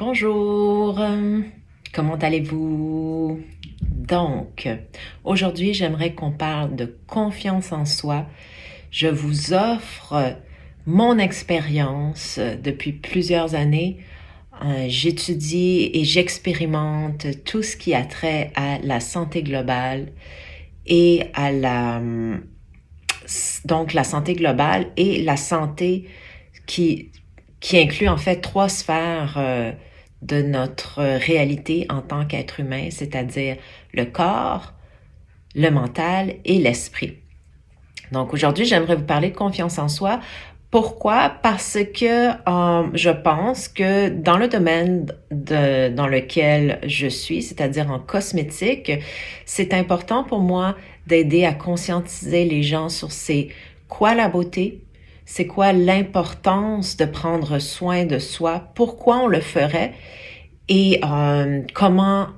Bonjour, comment allez-vous? Donc, aujourd'hui, j'aimerais qu'on parle de confiance en soi. Je vous offre mon expérience depuis plusieurs années. J'étudie et j'expérimente tout ce qui a trait à la santé globale et à la santé globale et la santé qui, qui inclut en fait trois sphères de notre réalité en tant qu'être humain, c'est-à-dire le corps, le mental et l'esprit. Donc aujourd'hui, j'aimerais vous parler de confiance en soi. Pourquoi? Parce que je pense que dans le domaine dans lequel je suis, c'est-à-dire en cosmétique, c'est important pour moi d'aider à conscientiser les gens sur c'est quoi la beauté, c'est quoi l'importance de prendre soin de soi, pourquoi on le ferait et comment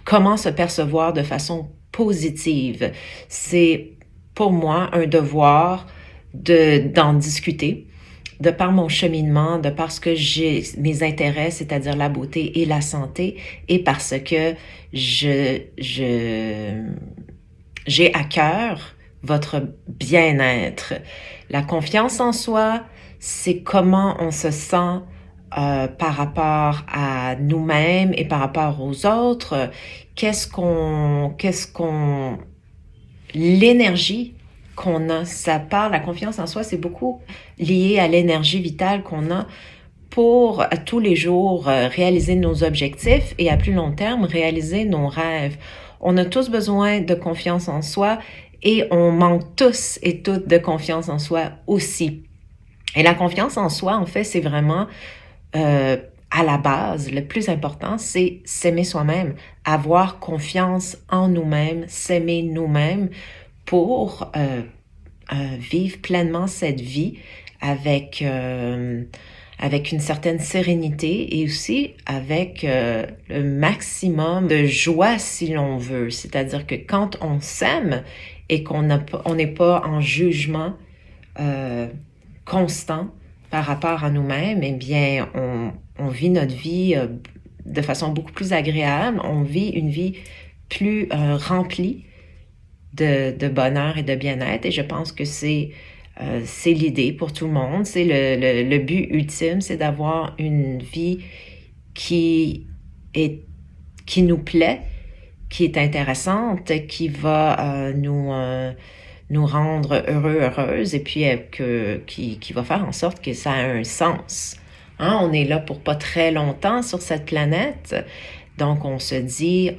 se percevoir de façon positive. C'est pour moi un devoir d'en discuter, de par mon cheminement, de parce que j'ai mes intérêts, c'est-à-dire la beauté et la santé, et parce que j'ai à cœur votre bien-être. La confiance en soi, c'est comment on se sent par rapport à nous-mêmes et par rapport aux autres. L'énergie qu'on a, la confiance en soi, c'est beaucoup lié à l'énergie vitale qu'on a pour à tous les jours réaliser nos objectifs et à plus long terme réaliser nos rêves. On a tous besoin de confiance en soi et on manque tous et toutes de confiance en soi aussi. Et la confiance en soi, en fait, c'est vraiment à la base, le plus important, c'est s'aimer soi-même, avoir confiance en nous-mêmes, s'aimer nous-mêmes pour vivre pleinement cette vie avec avec une certaine sérénité et aussi avec le maximum de joie si l'on veut. C'est-à-dire que quand on s'aime et on n'est pas en jugement constant par rapport à nous-mêmes, eh bien, on vit notre vie de façon beaucoup plus agréable. On vit une vie plus remplie de bonheur et de bien-être. Et je pense que c'est l'idée pour tout le monde. C'est le but ultime, c'est d'avoir une vie qui qui nous plaît, qui est intéressante, qui va nous rendre heureux, heureuses, et puis qui va faire en sorte que ça a un sens. Hein? On est là pour pas très longtemps sur cette planète, donc on se dit,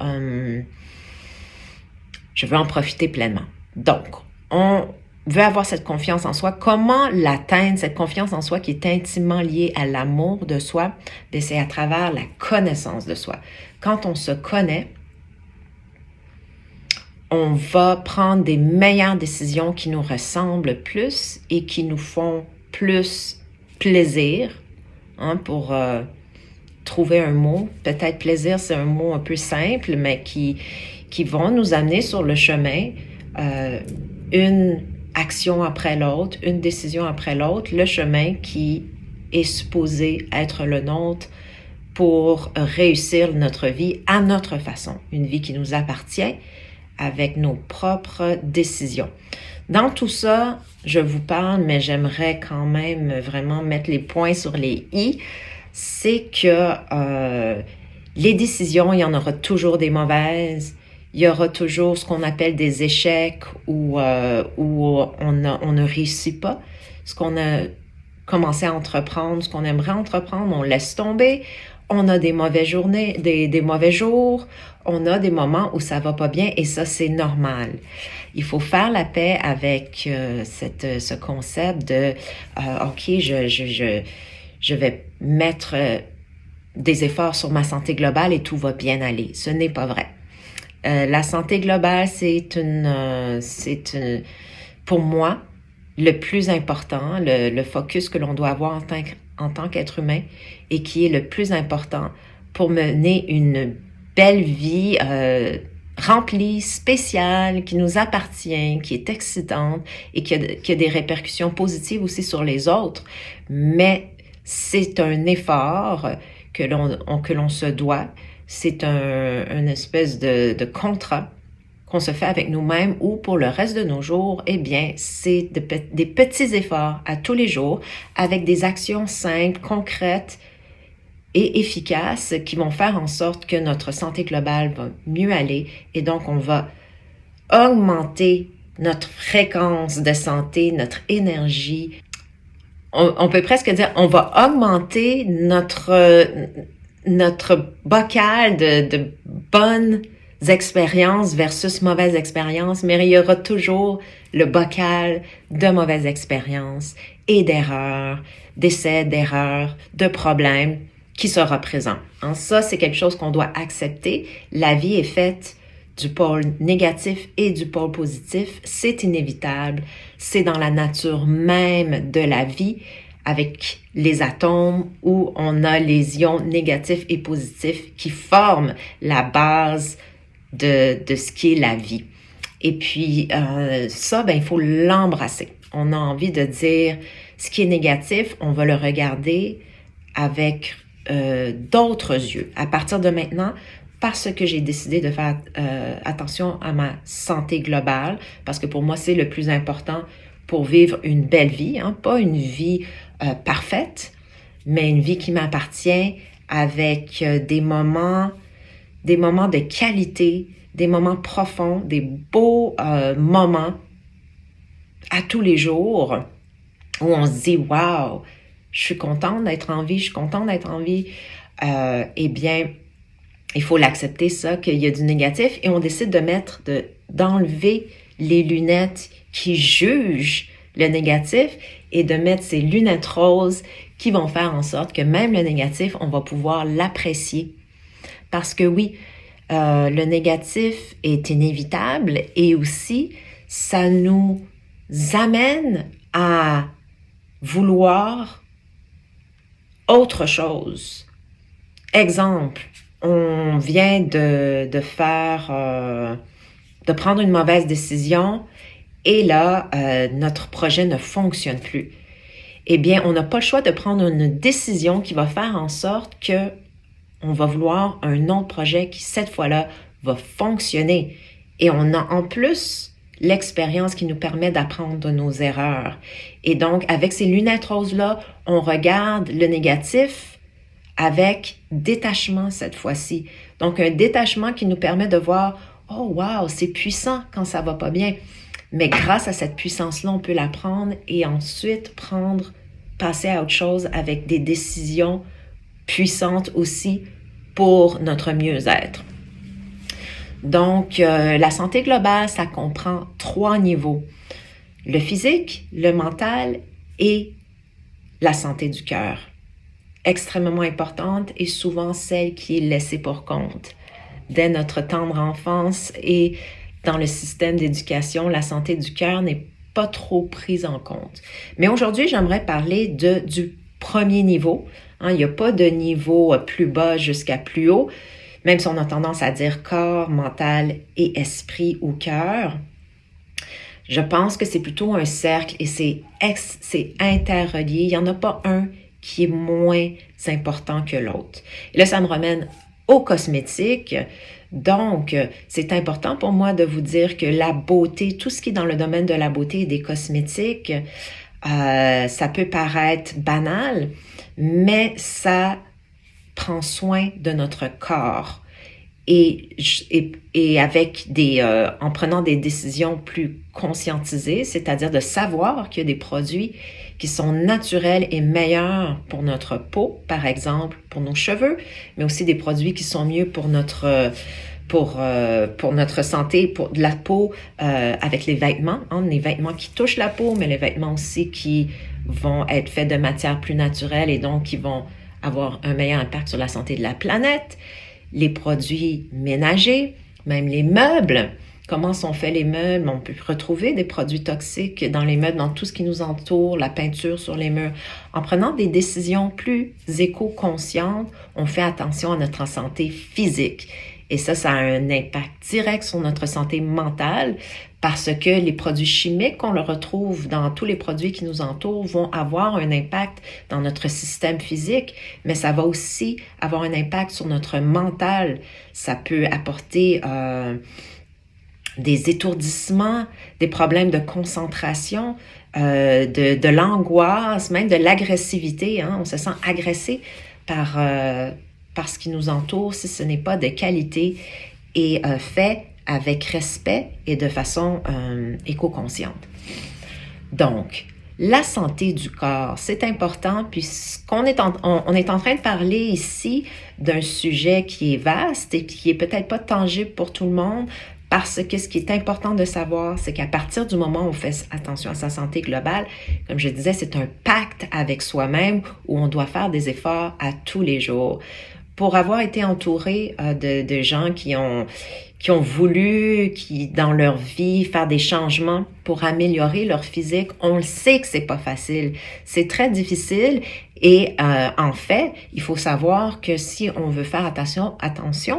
je veux en profiter pleinement. Donc, on veut avoir cette confiance en soi. Comment l'atteindre, cette confiance en soi qui est intimement liée à l'amour de soi? C'est à travers la connaissance de soi. Quand on se connaît, on va prendre des meilleures décisions qui nous ressemblent plus et qui nous font plus plaisir, hein, pour trouver un mot. Peut-être plaisir, c'est un mot un peu simple, mais qui vont nous amener sur le chemin, une action après l'autre, une décision après l'autre, le chemin qui est supposé être le nôtre pour réussir notre vie à notre façon, une vie qui nous appartient avec nos propres décisions. Dans tout ça, je vous parle, mais j'aimerais quand même vraiment mettre les points sur les i, c'est que les décisions, il y en aura toujours des mauvaises, il y aura toujours ce qu'on appelle des échecs où on ne réussit pas ce qu'on a commencé à entreprendre, ce qu'on aimerait entreprendre, on laisse tomber. On a des mauvaises journées, des mauvais jours, on a des moments où ça va pas bien et ça, c'est normal. Il faut faire la paix avec ce concept de OK, je vais mettre des efforts sur ma santé globale et tout va bien aller. Ce n'est pas vrai. La santé globale, c'est pour moi, le plus important, le focus que l'on doit avoir en tant qu'être humain et qui est le plus important pour mener une belle vie remplie, spéciale, qui nous appartient, qui est excitante et qui a des répercussions positives aussi sur les autres. Mais c'est un effort que l'on se doit. C'est une espèce de contrat qu'on se fait avec nous-mêmes ou pour le reste de nos jours, eh bien, c'est des petits efforts à tous les jours avec des actions simples, concrètes et efficaces qui vont faire en sorte que notre santé globale va mieux aller et donc on va augmenter notre fréquence de santé, notre énergie. On peut presque dire on va augmenter notre bocal de bonnes expériences versus mauvaises expériences, mais il y aura toujours le bocal de mauvaises expériences et d'erreurs, d'essais, d'erreurs, de problèmes qui sera présent. Hein, ça, c'est quelque chose qu'on doit accepter. La vie est faite du pôle négatif et du pôle positif. C'est inévitable. C'est dans la nature même de la vie avec les atomes où on a les ions négatifs et positifs qui forment la base de ce qui est la vie. Et puis, ça, il faut l'embrasser. On a envie de dire ce qui est négatif, on va le regarder avec d'autres yeux. À partir de maintenant, parce que j'ai décidé de faire attention à ma santé globale, parce que pour moi, c'est le plus important pour vivre une belle vie, hein, pas une vie parfaite, mais une vie qui m'appartient avec des moments de qualité, des moments profonds, des beaux moments à tous les jours où on se dit « Wow, je suis contente d'être en vie, je suis contente d'être en vie. » Eh bien, il faut l'accepter ça, qu'il y a du négatif et on décide d'enlever les lunettes qui jugent le négatif et de mettre ces lunettes roses qui vont faire en sorte que même le négatif, on va pouvoir l'apprécier. Parce que oui, le négatif est inévitable et aussi, ça nous amène à vouloir autre chose. Exemple, on vient de prendre une mauvaise décision et là, notre projet ne fonctionne plus. Eh bien, on n'a pas le choix de prendre une décision qui va faire en sorte que on va vouloir un autre projet qui, cette fois-là, va fonctionner. Et on a en plus l'expérience qui nous permet d'apprendre de nos erreurs. Et donc, avec ces lunettes roses-là, on regarde le négatif avec détachement cette fois-ci. Donc, un détachement qui nous permet de voir « Oh, wow, c'est puissant quand ça va pas bien. » Mais grâce à cette puissance-là, on peut la prendre et ensuite passer à autre chose avec des décisions puissantes aussi pour notre mieux-être. Donc, la santé globale, ça comprend 3 niveaux. Le physique, le mental et la santé du cœur. Extrêmement importante et souvent celle qui est laissée pour compte. Dès notre tendre enfance et dans le système d'éducation, la santé du cœur n'est pas trop prise en compte. Mais aujourd'hui, j'aimerais parler du premier niveau. Hein, il n'y a pas de niveau plus bas jusqu'à plus haut, même si on a tendance à dire corps, mental et esprit ou cœur. Je pense que c'est plutôt un cercle et c'est interrelié. Il n'y en a pas un qui est moins important que l'autre. Et là, ça me ramène aux cosmétiques. Donc, c'est important pour moi de vous dire que la beauté, tout ce qui est dans le domaine de la beauté et des cosmétiques, ça peut paraître banal, mais ça prend soin de notre corps. Et avec en prenant des décisions plus conscientisées, c'est-à-dire de savoir qu'il y a des produits qui sont naturels et meilleurs pour notre peau, par exemple pour nos cheveux, mais aussi des produits qui sont mieux pour notre santé, pour de la peau, avec les vêtements, hein, les vêtements qui touchent la peau, mais les vêtements aussi qui vont être faits de matières plus naturelles et donc qui vont avoir un meilleur impact sur la santé de la planète. Les produits ménagers, même les meubles. Comment sont faits les meubles? On peut retrouver des produits toxiques dans les meubles, dans tout ce qui nous entoure, la peinture sur les murs. En prenant des décisions plus éco-conscientes, on fait attention à notre santé physique. Et ça a un impact direct sur notre santé mentale parce que les produits chimiques qu'on le retrouve dans tous les produits qui nous entourent vont avoir un impact dans notre système physique, mais ça va aussi avoir un impact sur notre mental. Ça peut apporter des étourdissements, des problèmes de concentration, de l'angoisse, même de l'agressivité. Hein? On se sent agressé par ce qui nous entoure si ce n'est pas de qualité et fait avec respect et de façon éco-consciente. Donc, la santé du corps, c'est important puisqu'on est on est en train de parler ici d'un sujet qui est vaste et qui est peut-être pas tangible pour tout le monde parce que ce qui est important de savoir, c'est qu'à partir du moment où on fait attention à sa santé globale, comme je disais, c'est un pacte avec soi-même où on doit faire des efforts à tous les jours. Pour avoir été entouré de gens qui ont voulu, dans leur vie, faire des changements pour améliorer leur physique, on le sait que c'est pas facile. C'est très difficile et en fait, il faut savoir que si on veut faire attention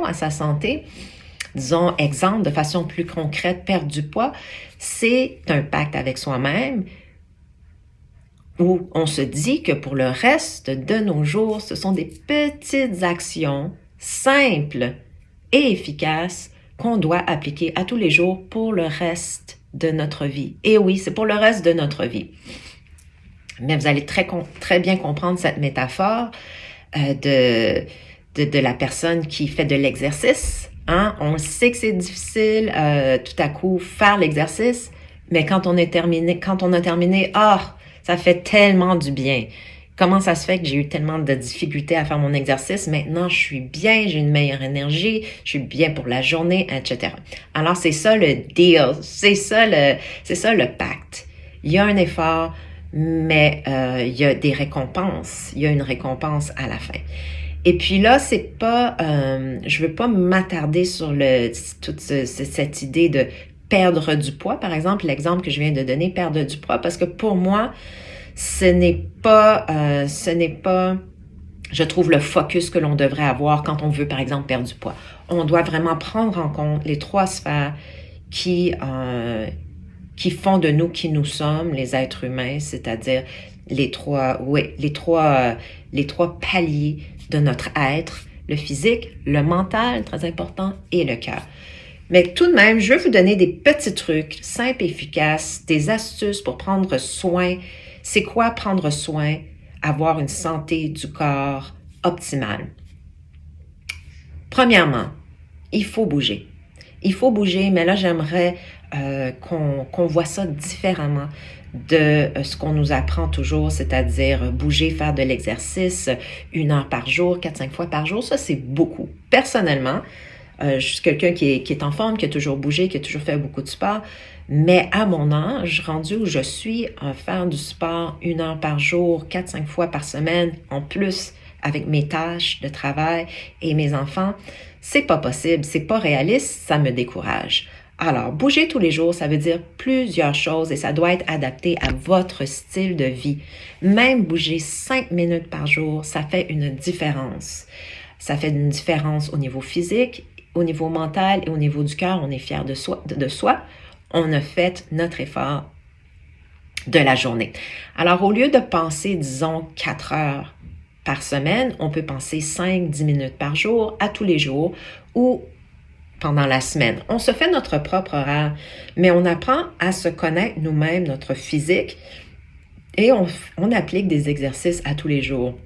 à sa santé, disons, exemple, de façon plus concrète, perdre du poids, c'est un pacte avec soi-même où on se dit que pour le reste de nos jours, ce sont des petites actions simples et efficaces qu'on doit appliquer à tous les jours pour le reste de notre vie. Et oui, c'est pour le reste de notre vie. Mais vous allez très bien comprendre cette métaphore de la personne qui fait de l'exercice. Hein? On sait que c'est difficile tout à coup faire l'exercice, mais quand on a terminé, ça fait tellement du bien. Comment ça se fait que j'ai eu tellement de difficultés à faire mon exercice? Maintenant, je suis bien, j'ai une meilleure énergie, je suis bien pour la journée, etc. Alors, c'est ça le deal, c'est ça le pacte. Il y a un effort, mais il y a des récompenses. Il y a une récompense à la fin. Et puis là, c'est pas, je veux pas m'attarder sur toute cette idée de perdre du poids, par exemple, l'exemple que je viens de donner, perdre du poids, parce que pour moi, ce n'est pas, je trouve, le focus que l'on devrait avoir quand on veut, par exemple, perdre du poids. On doit vraiment prendre en compte les 3 sphères qui font de nous qui nous sommes, les êtres humains, c'est-à-dire les trois paliers de notre être, le physique, le mental, très important, et le cœur. Mais tout de même, je veux vous donner des petits trucs simples et efficaces, des astuces pour prendre soin. C'est quoi prendre soin? Avoir une santé du corps optimale. Premièrement, il faut bouger. Il faut bouger, mais là, j'aimerais qu'on voit ça différemment de ce qu'on nous apprend toujours, c'est-à-dire bouger, faire de l'exercice 1 heure par jour, 4-5 fois par jour. Ça, c'est beaucoup. Personnellement, je suis quelqu'un qui est en forme, qui a toujours bougé, qui a toujours fait beaucoup de sport. Mais à mon âge, rendu où je suis, faire du sport 1 heure par jour, 4-5 fois par semaine, en plus avec mes tâches de travail et mes enfants, c'est pas possible, c'est pas réaliste, ça me décourage. Alors, bouger tous les jours, ça veut dire plusieurs choses et ça doit être adapté à votre style de vie. Même bouger 5 minutes par jour, ça fait une différence. Ça fait une différence au niveau physique, au niveau mental et au niveau du cœur. On est fier de soi. On a fait notre effort de la journée. Alors, au lieu de penser, disons, 4 heures par semaine, on peut penser 5-10 minutes par jour, à tous les jours, ou pendant la semaine. On se fait notre propre horaire, mais on apprend à se connaître nous-mêmes, notre physique, et on applique des exercices à tous les jours.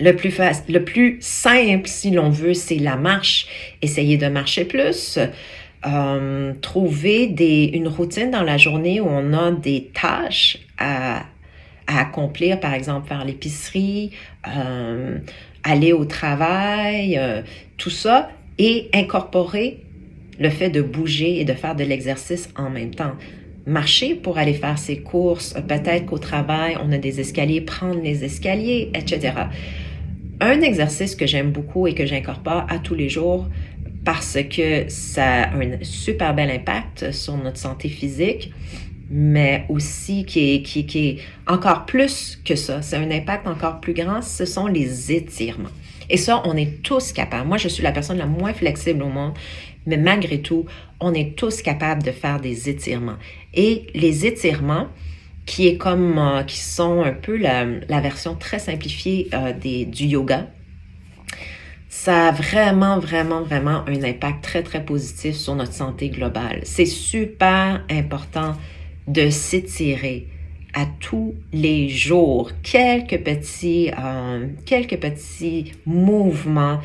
Le plus simple, si l'on veut, c'est la marche. Essayez de marcher plus. Trouver une routine dans la journée où on a des tâches à accomplir, par exemple faire l'épicerie, aller au travail, tout ça, et incorporer le fait de bouger et de faire de l'exercice en même temps. Marcher pour aller faire ses courses, peut-être qu'au travail, on a des escaliers, prendre les escaliers, etc. Un exercice que j'aime beaucoup et que j'incorpore à tous les jours parce que ça a un super bel impact sur notre santé physique, mais aussi qui est encore plus que ça, c'est un impact encore plus grand, ce sont les étirements. Et ça, on est tous capables. Moi, je suis la personne la moins flexible au monde, mais malgré tout, on est tous capables de faire des étirements. Et les étirements, qui sont un peu la version très simplifiée du yoga, ça a vraiment, vraiment, vraiment un impact très, très positif sur notre santé globale. C'est super important de s'étirer à tous les jours. Quelques petits mouvements,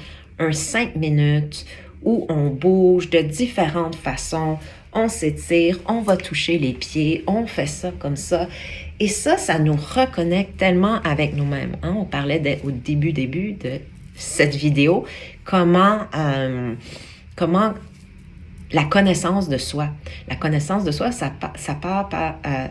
5 minutes où on bouge de différentes façons, on s'étire, on va toucher les pieds, on fait ça comme ça. Et ça nous reconnecte tellement avec nous-mêmes. Hein? On parlait au début de cette vidéo, comment la connaissance de soi. La connaissance de soi, ça part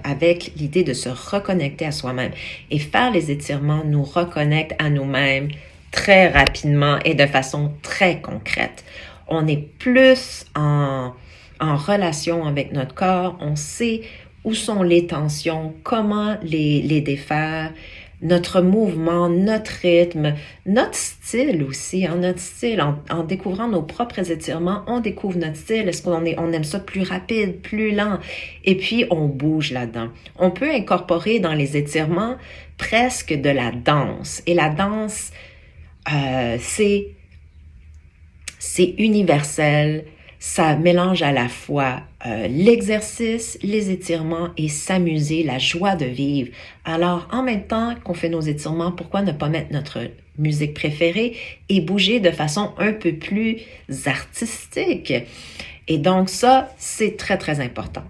avec l'idée de se reconnecter à soi-même. Et faire les étirements nous reconnecte à nous-mêmes très rapidement et de façon très concrète. On est plus en relation avec notre corps, on sait où sont les tensions, comment les défaire, notre mouvement, notre rythme, notre style aussi, hein, notre style. En découvrant nos propres étirements, on découvre notre style. Est-ce qu'on aime ça plus rapide, plus lent? Et puis, on bouge là-dedans. On peut incorporer dans les étirements presque de la danse. Et la danse, c'est universel. Ça mélange à la fois l'exercice, les étirements et s'amuser, la joie de vivre. Alors, en même temps qu'on fait nos étirements, pourquoi ne pas mettre notre musique préférée et bouger de façon un peu plus artistique? Et donc ça, c'est très, très important.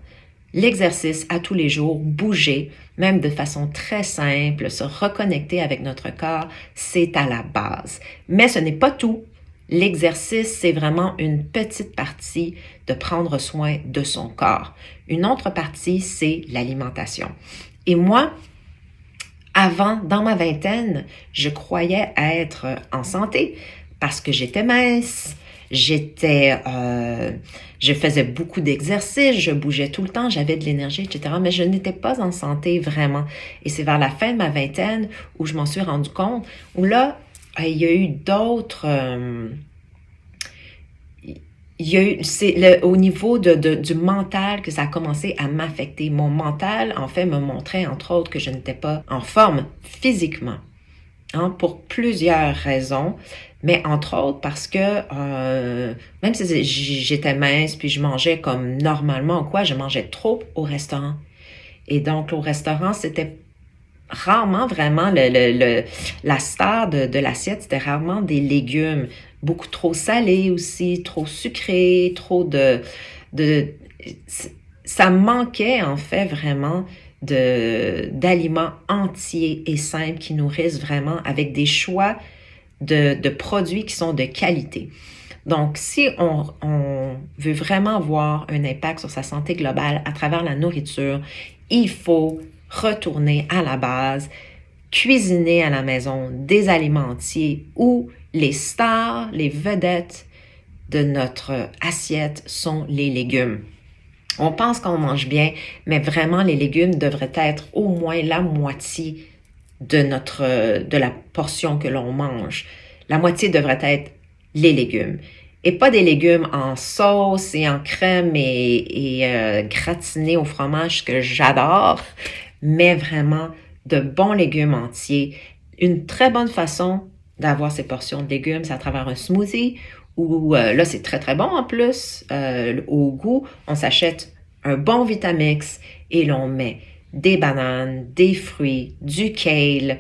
L'exercice à tous les jours, bouger, même de façon très simple, se reconnecter avec notre corps, c'est à la base. Mais ce n'est pas tout. L'exercice, c'est vraiment une petite partie de prendre soin de son corps. Une autre partie, c'est l'alimentation. Et moi, avant, dans ma vingtaine, je croyais être en santé parce que j'étais mince, je faisais beaucoup d'exercices, je bougeais tout le temps, j'avais de l'énergie, etc. Mais je n'étais pas en santé vraiment. Et c'est vers la fin de ma vingtaine où je m'en suis rendu compte, où là, il y a eu d'autres... c'est au niveau du mental que ça a commencé à m'affecter. Mon mental, en fait, me montrait, entre autres, que je n'étais pas en forme physiquement, hein, pour plusieurs raisons, mais entre autres parce que même si j'étais mince puis je mangeais comme normalement ou quoi, je mangeais trop au restaurant. Et donc, au restaurant, c'était rarement vraiment la star de l'assiette, c'était rarement des légumes, beaucoup trop salés aussi, trop sucrés, ça manquait en fait vraiment d'aliments entiers et simples qui nourrissent vraiment avec des choix de produits qui sont de qualité. Donc, si on veut vraiment avoir un impact sur sa santé globale à travers la nourriture, il faut retourner à la base, cuisiner à la maison des aliments entiers où les stars, les vedettes de notre assiette sont les légumes. On pense qu'on mange bien, mais vraiment les légumes devraient être au moins la moitié de la portion que l'on mange. La moitié devrait être les légumes. Et pas des légumes en sauce et en crème et gratinés au fromage que j'adore, mais vraiment de bons légumes entiers. Une très bonne façon d'avoir ces portions de légumes, c'est à travers un smoothie où là, c'est très, très bon en plus. Au goût, on s'achète un bon Vitamix et l'on met des bananes, des fruits, du kale,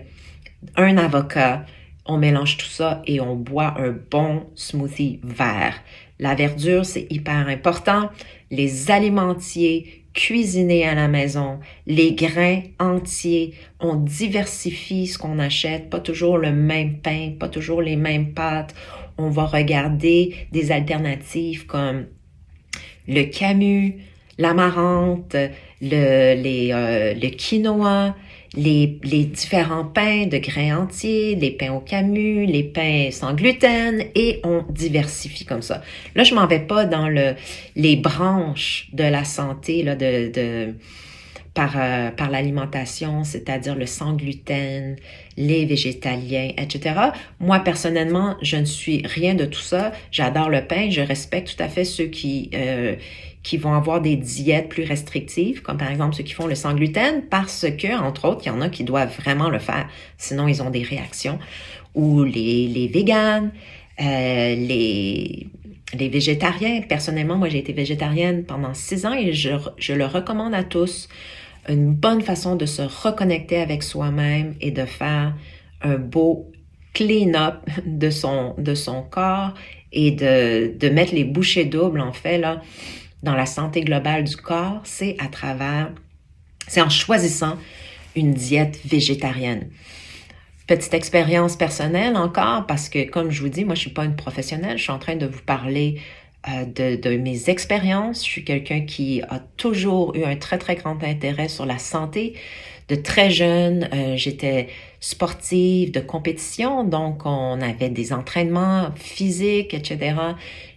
un avocat. On mélange tout ça et on boit un bon smoothie vert. La verdure, c'est hyper important. Les aliments entiers, cuisinés à la maison, les grains entiers, on diversifie ce qu'on achète, pas toujours le même pain, pas toujours les mêmes pâtes. On va regarder des alternatives comme le camus, l'amarante, le quinoa, les différents pains de grains entiers, les pains au camus, les pains sans gluten, et on diversifie comme ça. Là, je m'en vais pas dans les branches de la santé, là, par l'alimentation, c'est-à-dire le sans gluten, les végétaliens, etc. Moi, personnellement, je ne suis rien de tout ça. J'adore le pain. Je respecte tout à fait ceux qui vont avoir des diètes plus restrictives, comme par exemple ceux qui font le sans gluten, parce que, entre autres, il y en a qui doivent vraiment le faire. Sinon, ils ont des réactions. Ou les véganes, les végétariens. Personnellement, moi, j'ai été végétarienne pendant 6 ans et je le recommande à tous. Une bonne façon de se reconnecter avec soi-même et de faire un beau clean-up de son corps et de mettre les bouchées doubles, en fait, là, dans la santé globale du corps, c'est en choisissant une diète végétarienne. Petite expérience personnelle encore, parce que comme je vous dis, moi je suis pas une professionnelle, je suis en train de vous parler de mes expériences. Je suis quelqu'un qui a toujours eu un très très grand intérêt sur la santé. De très jeune, j'étais sportive de compétition, donc on avait des entraînements physiques, etc.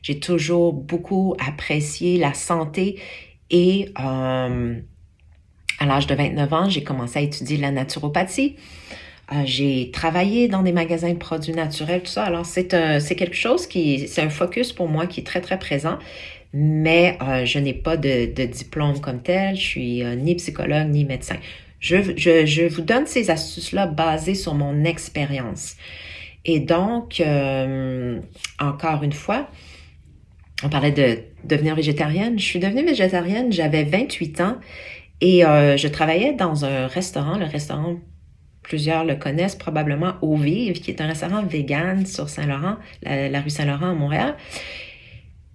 J'ai toujours beaucoup apprécié la santé et à l'âge de 29 ans, j'ai commencé à étudier la naturopathie. J'ai travaillé dans des magasins de produits naturels, tout ça. Alors, c'est quelque chose c'est un focus pour moi qui est très, très présent. Mais je n'ai pas de diplôme comme tel. Je suis ni psychologue, ni médecin. Je vous donne ces astuces-là basées sur mon expérience. Et donc, encore une fois, on parlait de devenir végétarienne. Je suis devenue végétarienne, j'avais 28 ans et je travaillais dans un restaurant, le restaurant. Plusieurs le connaissent probablement, Eau Vive, qui est un restaurant vegan sur Saint-Laurent, la rue Saint-Laurent à Montréal.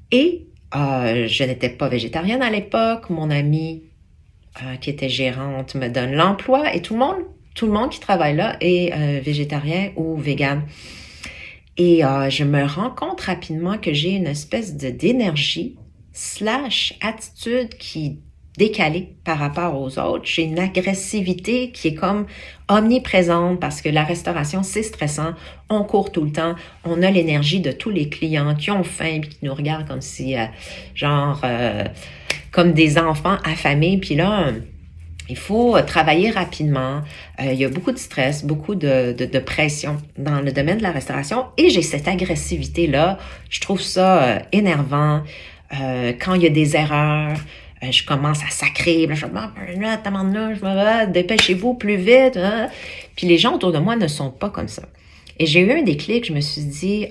Et je n'étais pas végétarienne à l'époque. Mon amie, qui était gérante, me donne l'emploi et tout le monde qui travaille là est végétarien ou vegan. Et je me rends compte rapidement que j'ai une espèce d'énergie / attitude qui décalée par rapport aux autres. J'ai une agressivité qui est comme omniprésente parce que la restauration, c'est stressant. On court tout le temps. On a l'énergie de tous les clients qui ont faim et qui nous regardent comme si, comme des enfants affamés. Puis là, il faut travailler rapidement. Il y a beaucoup de stress, beaucoup de pression dans le domaine de la restauration. Et j'ai cette agressivité-là. Je trouve ça énervant. Quand il y a des erreurs, je commence à sacrer, là, je me dis, dépêchez-vous plus vite. Hein? Puis les gens autour de moi ne sont pas comme ça. Et j'ai eu un déclic, je me suis dit,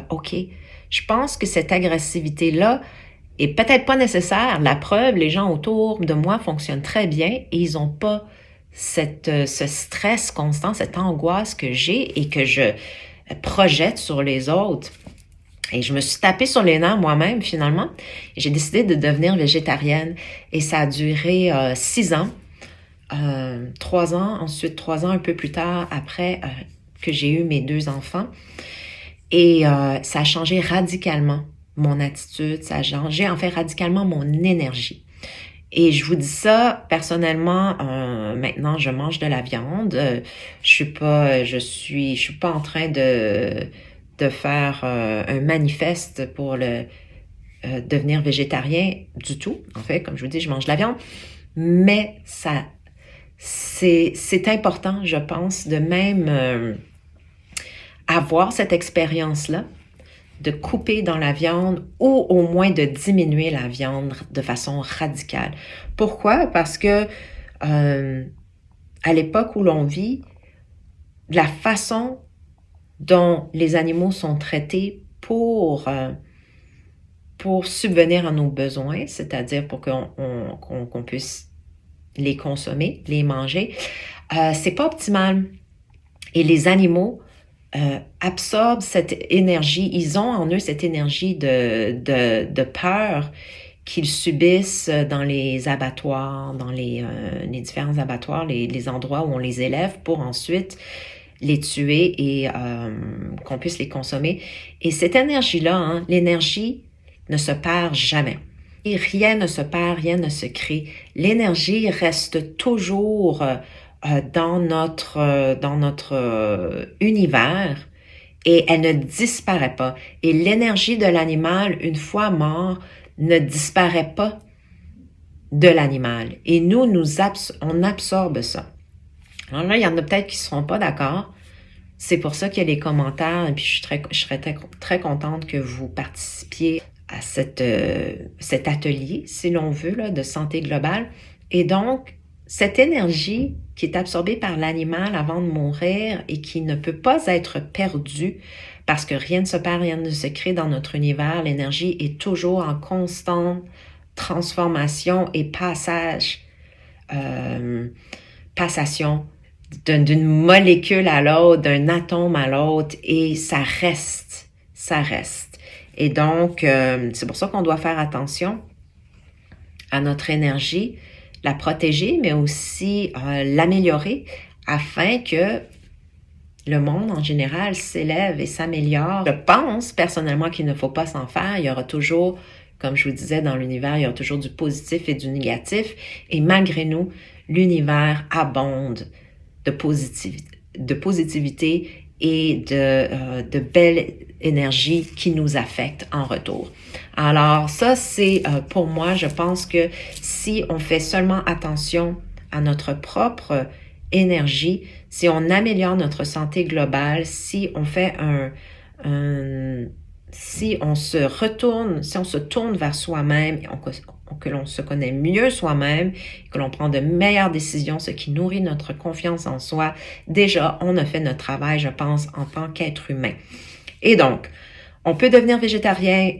OK, je pense que cette agressivité-là est peut-être pas nécessaire. La preuve, les gens autour de moi fonctionnent très bien et ils n'ont pas ce stress constant, cette angoisse que j'ai et que je projette sur les autres. Et je me suis tapée sur les nerfs moi-même, finalement. J'ai décidé de devenir végétarienne. Et ça a duré 6 ans. 3 ans, ensuite 3 ans un peu plus tard, après que j'ai eu mes 2 enfants. Et ça a changé radicalement mon attitude. Ça a changé, en fait, radicalement mon énergie. Et je vous dis ça, personnellement, maintenant, je mange de la viande. Je suis pas en train de faire un manifeste pour devenir végétarien du tout. En fait, comme je vous dis, je mange de la viande. Mais c'est important, je pense, de même avoir cette expérience-là, de couper dans la viande ou au moins de diminuer la viande de façon radicale. Pourquoi? Parce que à l'époque où l'on vit, la façon dont les animaux sont traités pour subvenir à nos besoins, c'est-à-dire pour qu'on puisse les consommer, les manger, c'est pas optimal. Et les animaux absorbent cette énergie, ils ont en eux cette énergie de peur qu'ils subissent dans les abattoirs, dans les différents abattoirs, les endroits où on les élève pour ensuite les tuer et qu'on puisse les consommer. Et cette énergie-là, hein, l'énergie ne se perd jamais. Et rien ne se perd, rien ne se crée. L'énergie reste toujours dans notre univers et elle ne disparaît pas. Et l'énergie de l'animal, une fois mort, ne disparaît pas de l'animal. Et nous, on absorbe ça. Alors là, il y en a peut-être qui ne seront pas d'accord. C'est pour ça qu'il y a les commentaires, et puis je serais très contente que vous participiez à cet atelier, si l'on veut, là, de santé globale. Et donc, cette énergie qui est absorbée par l'animal avant de mourir et qui ne peut pas être perdue, parce que rien ne se perd, rien ne se crée dans notre univers, l'énergie est toujours en constante transformation et passation d'une molécule à l'autre, d'un atome à l'autre, et ça reste. Et donc, c'est pour ça qu'on doit faire attention à notre énergie, la protéger, mais aussi l'améliorer afin que le monde en général s'élève et s'améliore. Je pense personnellement qu'il ne faut pas s'en faire. Il y aura toujours, comme je vous disais, dans l'univers, il y aura toujours du positif et du négatif. Et malgré nous, l'univers abonde de positivité et de belle énergie qui nous affecte en retour. Alors ça, c'est pour moi, je pense que si on fait seulement attention à notre propre énergie, si on améliore notre santé globale, si on fait si on se tourne vers soi-même, que l'on se connaît mieux soi-même, que l'on prend de meilleures décisions, ce qui nourrit notre confiance en soi, déjà, on a fait notre travail, je pense, en tant qu'être humain. Et donc, on peut devenir végétarien.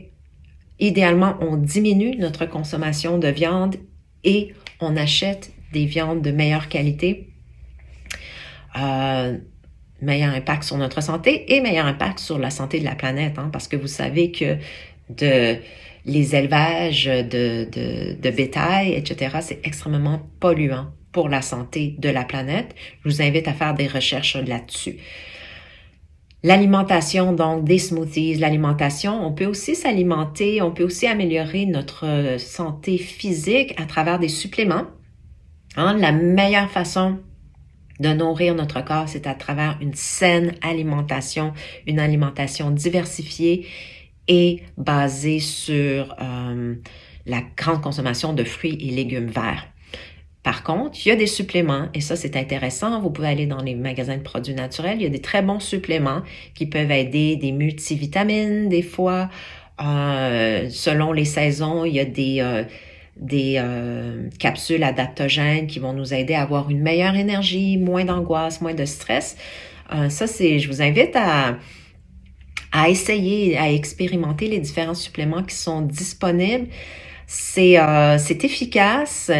Idéalement, on diminue notre consommation de viande et on achète des viandes de meilleure qualité. Meilleur impact sur notre santé et meilleur impact sur la santé de la planète, hein, parce que vous savez que les élevages de bétail, etc., c'est extrêmement polluant pour la santé de la planète. Je vous invite à faire des recherches là-dessus. L'alimentation, donc des smoothies, l'alimentation, on peut aussi s'alimenter, on peut aussi améliorer notre santé physique à travers des suppléments. Hein, la meilleure façon de nourrir notre corps, c'est à travers une saine alimentation, une alimentation diversifiée et basée sur la grande consommation de fruits et légumes verts. Par contre, il y a des suppléments, et ça c'est intéressant, vous pouvez aller dans les magasins de produits naturels, il y a des très bons suppléments qui peuvent aider, des multivitamines des fois, selon les saisons, il y a des capsules adaptogènes qui vont nous aider à avoir une meilleure énergie, moins d'angoisse, moins de stress. Je vous invite à essayer, à expérimenter les différents suppléments qui sont disponibles. C'est efficace.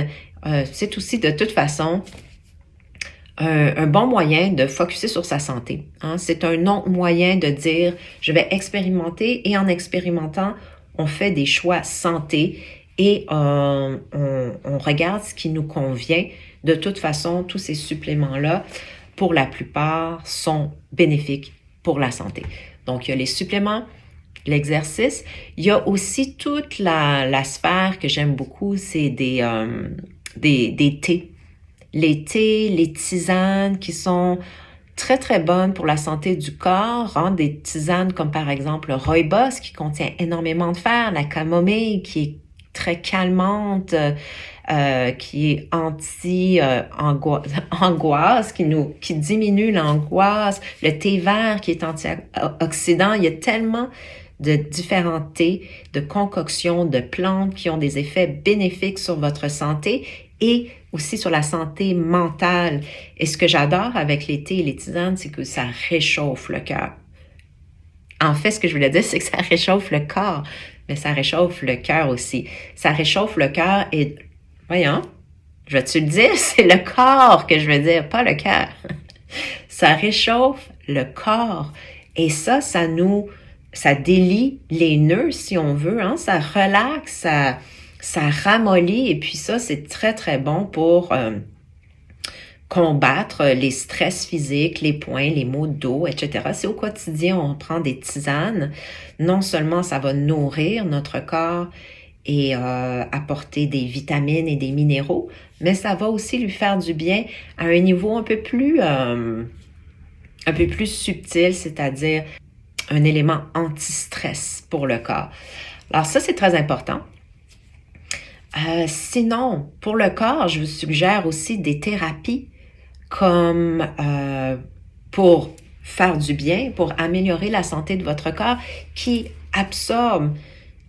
C'est aussi de toute façon un bon moyen de focusser sur sa santé. Hein? C'est un autre moyen de dire je vais expérimenter et en expérimentant, on fait des choix santé et on regarde ce qui nous convient. De toute façon, tous ces suppléments-là, pour la plupart, sont bénéfiques pour la santé. Donc, il y a les suppléments, l'exercice. Il y a aussi toute la sphère que j'aime beaucoup, c'est des thés. Les thés, les tisanes qui sont très, très bonnes pour la santé du corps. Hein? Des tisanes comme par exemple le rooibos qui contient énormément de fer, la camomille qui est très calmante, qui est angoisse, qui diminue l'angoisse, le thé vert qui est antioxydant. Il y a tellement de différents thés, de concoctions, de plantes qui ont des effets bénéfiques sur votre santé et aussi sur la santé mentale. Et ce que j'adore avec les thés et les tisanes, c'est que ça réchauffe le cœur. En fait, ce que je voulais dire, c'est que ça réchauffe le corps, mais ça réchauffe le cœur aussi. Ça réchauffe le cœur et, voyons, je vais-tu le dire? C'est le corps que je veux dire, pas le cœur. Ça réchauffe le corps et ça délie les nœuds, si on veut, hein? Ça relaxe, ça ramollit, et puis ça, c'est très, très bon pour combattre les stress physiques, les points, les maux de dos, etc. Si au quotidien, on prend des tisanes, non seulement ça va nourrir notre corps et apporter des vitamines et des minéraux, mais ça va aussi lui faire du bien à un niveau un peu plus subtil, c'est-à-dire un élément anti-stress pour le corps. Alors ça, c'est très important. Sinon, pour le corps, je vous suggère aussi des thérapies comme pour faire du bien, pour améliorer la santé de votre corps, qui absorbe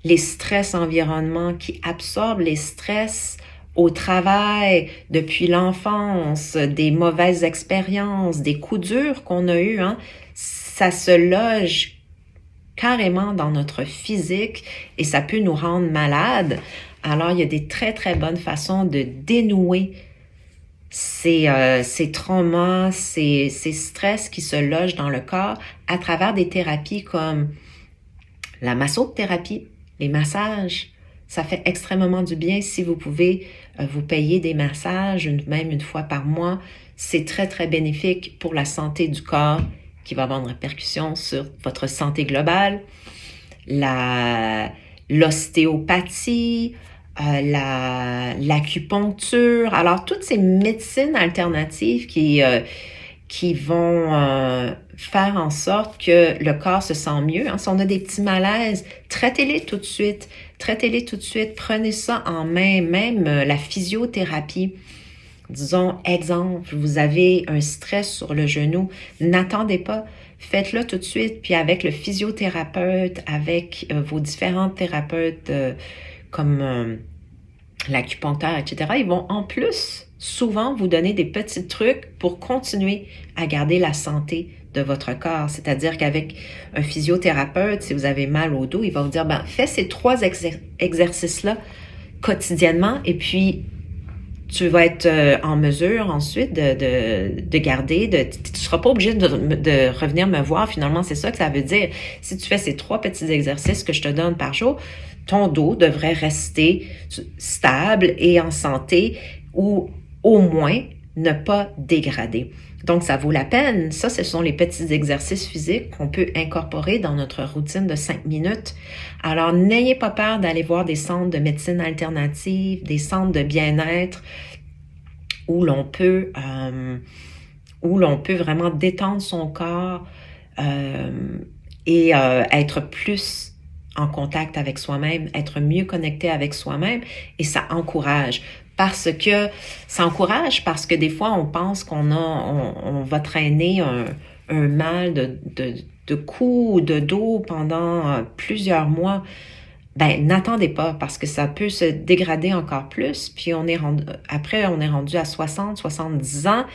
les stress environnement, qui absorbe les stress au travail, depuis l'enfance, des mauvaises expériences, des coups durs qu'on a eus, hein, ça se loge carrément dans notre physique et ça peut nous rendre malades. Alors, il y a des très, très bonnes façons de dénouer ces traumas, ces stress qui se logent dans le corps à travers des thérapies comme la massothérapie, les massages. Ça fait extrêmement du bien si vous pouvez vous payer des massages, même une fois par mois. C'est très, très bénéfique pour la santé du corps qui va avoir une répercussion sur votre santé globale. L'ostéopathie, l'acupuncture. Alors, toutes ces médecines alternatives qui vont faire en sorte que le corps se sent mieux. Hein. Si on a des petits malaises, traitez-les tout de suite. Traitez-les tout de suite. Prenez ça en main, même la physiothérapie. Disons, exemple, vous avez un stress sur le genou. N'attendez pas. Faites-le tout de suite. Puis avec le physiothérapeute, avec vos différents thérapeutes comme l'acupuncteur, etc., ils vont en plus souvent vous donner des petits trucs pour continuer à garder la santé de votre corps. C'est-à-dire qu'avec un physiothérapeute, si vous avez mal au dos, il va vous dire, fais ces 3 exercices-là quotidiennement et puis tu vas être en mesure ensuite de garder, tu ne seras pas obligé de revenir me voir. Finalement, c'est ça que ça veut dire. Si tu fais ces 3 petits exercices que je te donne par jour, ton dos devrait rester stable et en santé ou au moins ne pas dégrader. Donc, ça vaut la peine. Ça, ce sont les petits exercices physiques qu'on peut incorporer dans notre routine de 5 minutes. Alors, n'ayez pas peur d'aller voir des centres de médecine alternative, des centres de bien-être où l'on peut vraiment détendre son corps et être plus en contact avec soi-même, être mieux connecté avec soi-même, et ça encourage. Parce que des fois, on pense on va traîner un mal de cou ou de dos pendant plusieurs mois. N'attendez pas parce que ça peut se dégrader encore plus. Puis on est rendu à 60, 70 ans.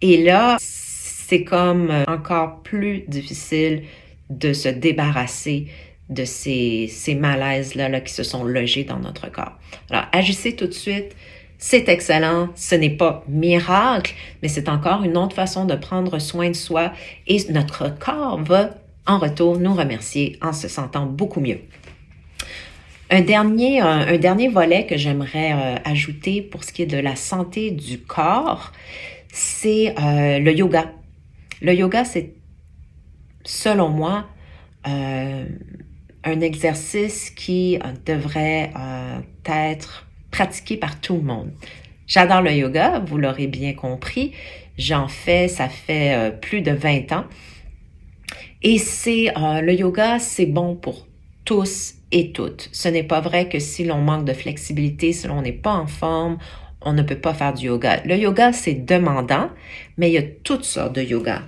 Et là, c'est comme encore plus difficile de se débarrasser de ces malaises-là qui se sont logés dans notre corps. Alors, agissez tout de suite. C'est excellent. Ce n'est pas miracle, mais c'est encore une autre façon de prendre soin de soi et notre corps va, en retour, nous remercier en se sentant beaucoup mieux. Un dernier volet que j'aimerais ajouter pour ce qui est de la santé du corps, c'est le yoga. Le yoga, c'est, selon moi, un exercice qui devrait être pratiqué par tout le monde. J'adore le yoga, vous l'aurez bien compris. J'en fais, ça fait plus de 20 ans. Et le yoga, c'est bon pour tous et toutes. Ce n'est pas vrai que si l'on manque de flexibilité, si l'on n'est pas en forme, on ne peut pas faire du yoga. Le yoga, c'est demandant, mais il y a toutes sortes de yoga.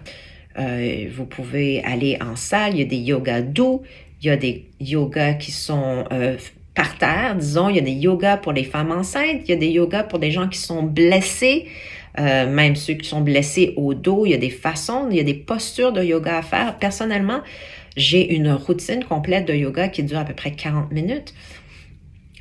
Vous pouvez aller en salle, il y a des yogas doux, il y a des yogas qui sont par terre, disons, il y a des yogas pour les femmes enceintes, il y a des yogas pour des gens qui sont blessés, même ceux qui sont blessés au dos, il y a des façons, il y a des postures de yoga à faire. Personnellement, j'ai une routine complète de yoga qui dure à peu près 40 minutes.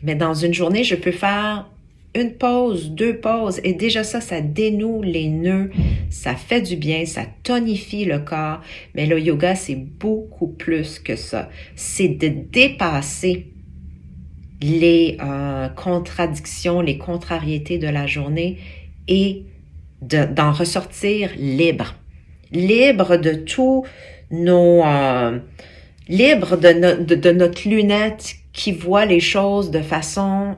Mais dans une journée, je peux faire une pause, 2 pauses, et déjà ça dénoue les nœuds, ça fait du bien, ça tonifie le corps. Mais le yoga, c'est beaucoup plus que ça. C'est de dépasser les contradictions, les contrariétés de la journée et d'en ressortir libre. Libre de tous nos... libre de notre lunette qui voit les choses de façon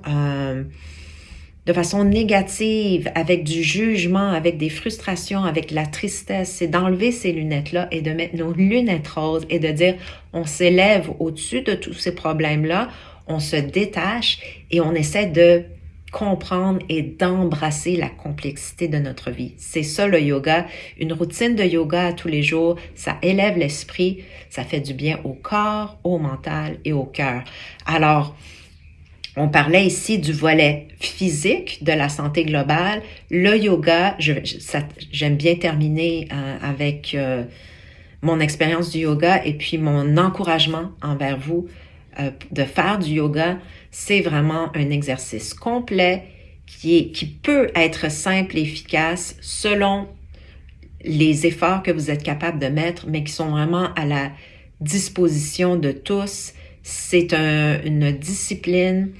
négative, avec du jugement, avec des frustrations, avec la tristesse. C'est d'enlever ces lunettes-là et de mettre nos lunettes roses et de dire on s'élève au-dessus de tous ces problèmes-là, on se détache et on essaie de comprendre et d'embrasser la complexité de notre vie. C'est ça le yoga. Une routine de yoga tous les jours, ça élève l'esprit, ça fait du bien au corps, au mental et au cœur. Alors, on parlait ici du volet physique de la santé globale. Le yoga, j'aime bien terminer avec mon expérience du yoga et puis mon encouragement envers vous de faire du yoga. C'est vraiment un exercice complet qui peut être simple et efficace selon les efforts que vous êtes capable de mettre, mais qui sont vraiment à la disposition de tous. C'est une discipline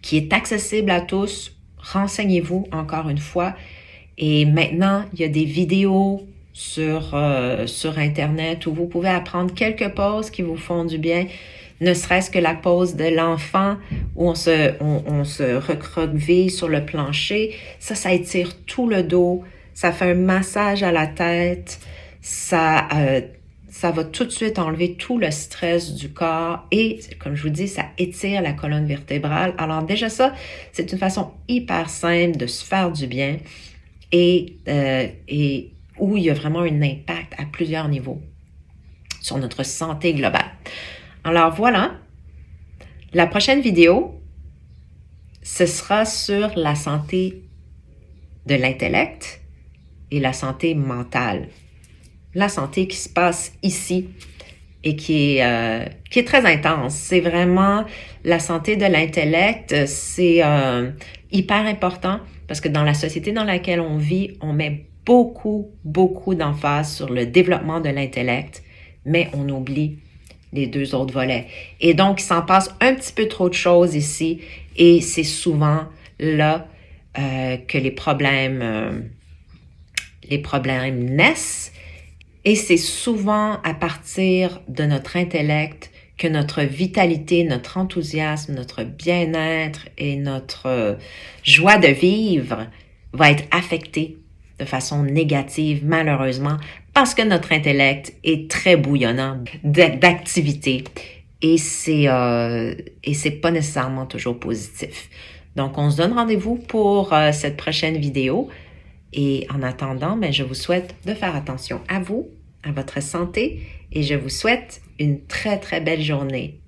qui est accessible à tous. Renseignez-vous encore une fois. Et maintenant, il y a des vidéos sur Internet où vous pouvez apprendre quelques poses qui vous font du bien, ne serait-ce que la pose de l'enfant où on se recroqueville sur le plancher. Ça étire tout le dos, ça fait un massage à la tête, ça va tout de suite enlever tout le stress du corps et, comme je vous dis, ça étire la colonne vertébrale. Alors déjà ça, c'est une façon hyper simple de se faire du bien et où il y a vraiment un impact à plusieurs niveaux sur notre santé globale. Alors voilà, la prochaine vidéo, ce sera sur la santé de l'intellect et la santé mentale. La santé qui se passe ici et qui est très intense. C'est vraiment la santé de l'intellect, c'est hyper important parce que dans la société dans laquelle on vit, on met beaucoup d'emphase sur le développement de l'intellect, mais on oublie les deux autres volets. Et donc, il s'en passe un petit peu trop de choses ici et c'est souvent là que les problèmes naissent. Et c'est souvent à partir de notre intellect que notre vitalité, notre enthousiasme, notre bien-être et notre joie de vivre va être affecté de façon négative, malheureusement, parce que notre intellect est très bouillonnant d'activité et c'est pas nécessairement toujours positif. Donc, on se donne rendez-vous pour cette prochaine vidéo. Et en attendant, ben, je vous souhaite de faire attention à vous, à votre santé, et je vous souhaite une très, très belle journée.